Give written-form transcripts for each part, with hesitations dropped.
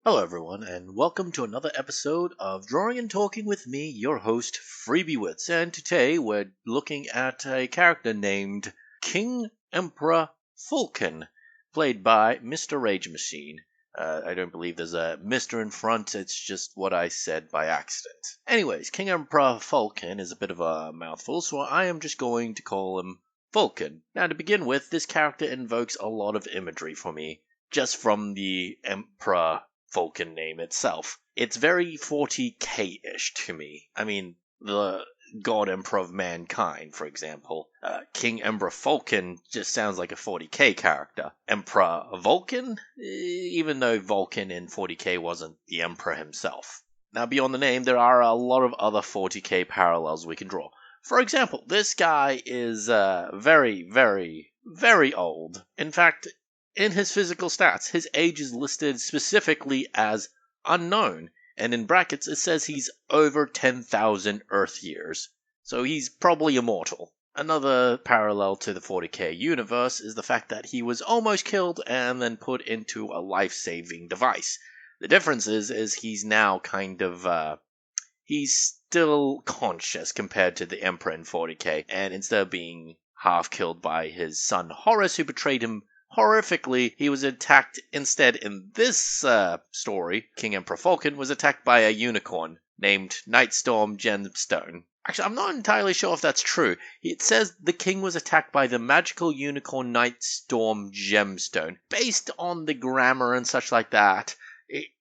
Hello, everyone, and welcome to another episode of Drawing and Talking with me, your host, Freebiewits. And today we're looking at a character named King Emperor Fulkan, played by Mr. Rage Machine. I don't believe there's a Mr. in front, it's just what I said by accident. Anyways, King Emperor Fulkan is a bit of a mouthful, so I am just going to call him Fulkan. Now, to begin with, this character invokes a lot of imagery for me, just from the Emperor Fulkan name itself. It's very 40k-ish to me. I mean, the God Emperor of Mankind, for example. King Emperor Fulkan just sounds like a 40k character. Emperor Vulcan? Even though Vulcan in 40k wasn't the Emperor himself. Now, beyond the name, there are a lot of other 40k parallels we can draw. For example, this guy is very, very, very old. In fact, in his physical stats, his age is listed specifically as unknown, and in brackets it says he's over 10,000 Earth years, so he's probably immortal. Another parallel to the 40k universe is the fact that he was almost killed and then put into a life-saving device. The difference is he's now he's still conscious compared to the Emperor in 40k, and instead of being half killed by his son Horus, who betrayed him horrifically, he was attacked instead in this story. King Emperor Fulkan was attacked by a unicorn named Nightstorm Gemstone. Actually, I'm not entirely sure if that's true. It says the king was attacked by the magical unicorn Nightstorm Gemstone. Based on the grammar and such like that,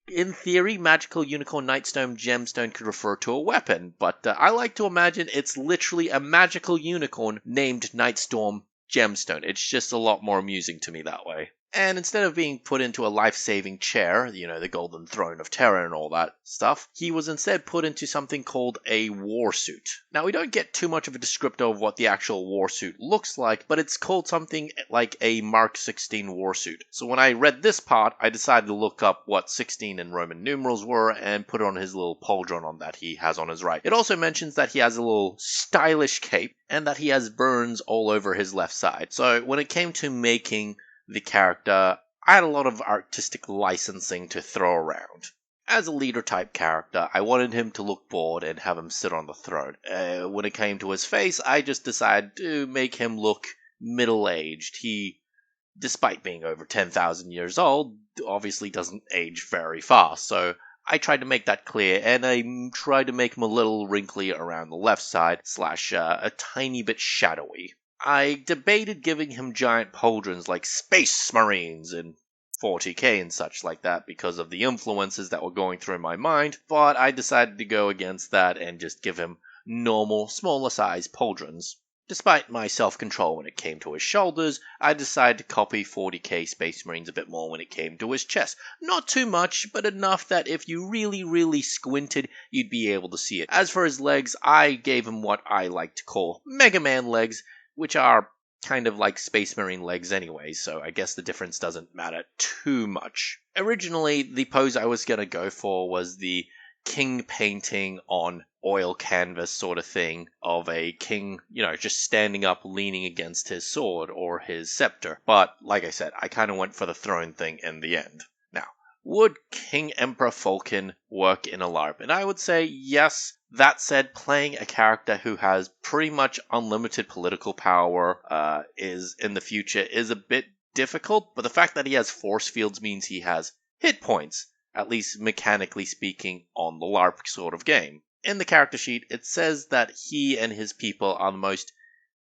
in theory, magical unicorn Nightstorm Gemstone could refer to a weapon, but I like to imagine it's literally a magical unicorn named Nightstorm Gemstone. It's just a lot more amusing to me that way. And instead of being put into a life-saving chair, the golden throne of terror and all that stuff, he was instead put into something called a war suit. Now, we don't get too much of a descriptor of what the actual war suit looks like, but it's called something like a Mark 16 war suit. So when I read this part, I decided to look up what 16 in Roman numerals were and put on his little pauldron on that he has on his right. It also mentions that he has a little stylish cape and that he has burns all over his left side. So when it came to making the character, I had a lot of artistic licensing to throw around. As a leader type character, I wanted him to look bored and have him sit on the throne. When it came to his face, I just decided to make him look middle-aged. He, despite being over 10,000 years old, obviously doesn't age very fast, so I tried to make that clear, and I tried to make him a little wrinkly around the left side, / a tiny bit shadowy. I debated giving him giant pauldrons like Space Marines in 40k and such like that because of the influences that were going through my mind, but I decided to go against that and just give him normal, smaller size pauldrons. Despite my self-control when it came to his shoulders, I decided to copy 40k Space Marines a bit more when it came to his chest. Not too much, but enough that if you really, really squinted, you'd be able to see it. As for his legs, I gave him what I like to call Mega Man legs, which are kind of like Space Marine legs anyway, so I guess the difference doesn't matter too much. Originally, the pose I was going to go for was the king painting on oil canvas sort of thing of a king, just standing up leaning against his sword or his scepter. But, like I said, I kind of went for the throne thing in the end. Now, would King Emperor Fulkan work in a LARP? And I would say yes. That said, playing a character who has pretty much unlimited political power is in the future is a bit difficult, but the fact that he has force fields means he has hit points, at least mechanically speaking, on the LARP sort of game. In the character sheet, it says that he and his people are the most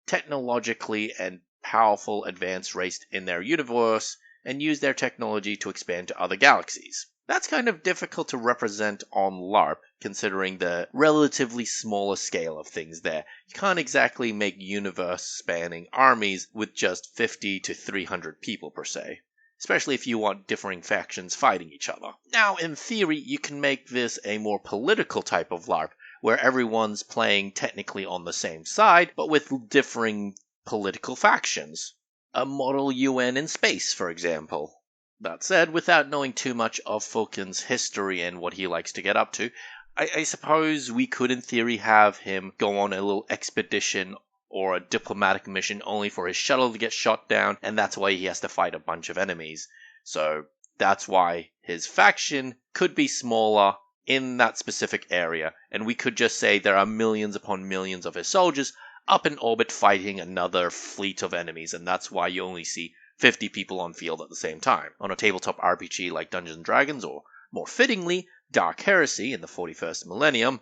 technologically and powerful advanced race in their universe and use their technology to expand to other galaxies. That's kind of difficult to represent on LARP, considering the relatively smaller scale of things there. You can't exactly make universe-spanning armies with just 50 to 300 people per se, especially if you want differing factions fighting each other. Now, in theory, you can make this a more political type of LARP, where everyone's playing technically on the same side, but with differing political factions. A model UN in space, for example. That said, without knowing too much of Fulkan's history and what he likes to get up to, I suppose we could in theory have him go on a little expedition or a diplomatic mission only for his shuttle to get shot down, and that's why he has to fight a bunch of enemies. So that's why his faction could be smaller in that specific area, and we could just say there are millions upon millions of his soldiers up in orbit fighting another fleet of enemies, and that's why you only see 50 people on field at the same time. On a tabletop RPG like Dungeons & Dragons, or more fittingly, Dark Heresy in the 41st millennium,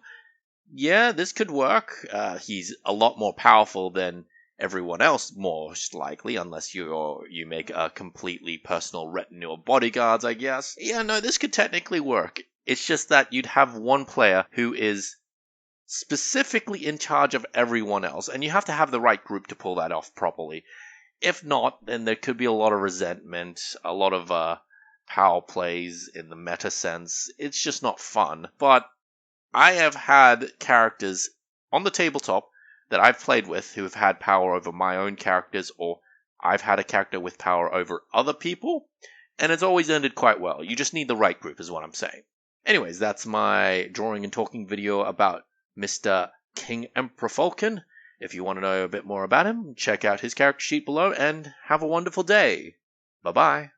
yeah, this could work. He's a lot more powerful than everyone else, most likely, unless you make a completely personal retinue of bodyguards, I guess. Yeah, no, this could technically work. It's just that you'd have one player who is specifically in charge of everyone else, and you have to have the right group to pull that off properly. If not, then there could be a lot of resentment, a lot of power plays in the meta sense. It's just not fun. But I have had characters on the tabletop that I've played with who have had power over my own characters, or I've had a character with power over other people, and it's always ended quite well. You just need the right group, is what I'm saying. Anyways, that's my drawing and talking video about Mr. King Emperor Fulkan. If you want to know a bit more about him, check out his character sheet below, and have a wonderful day. Bye-bye.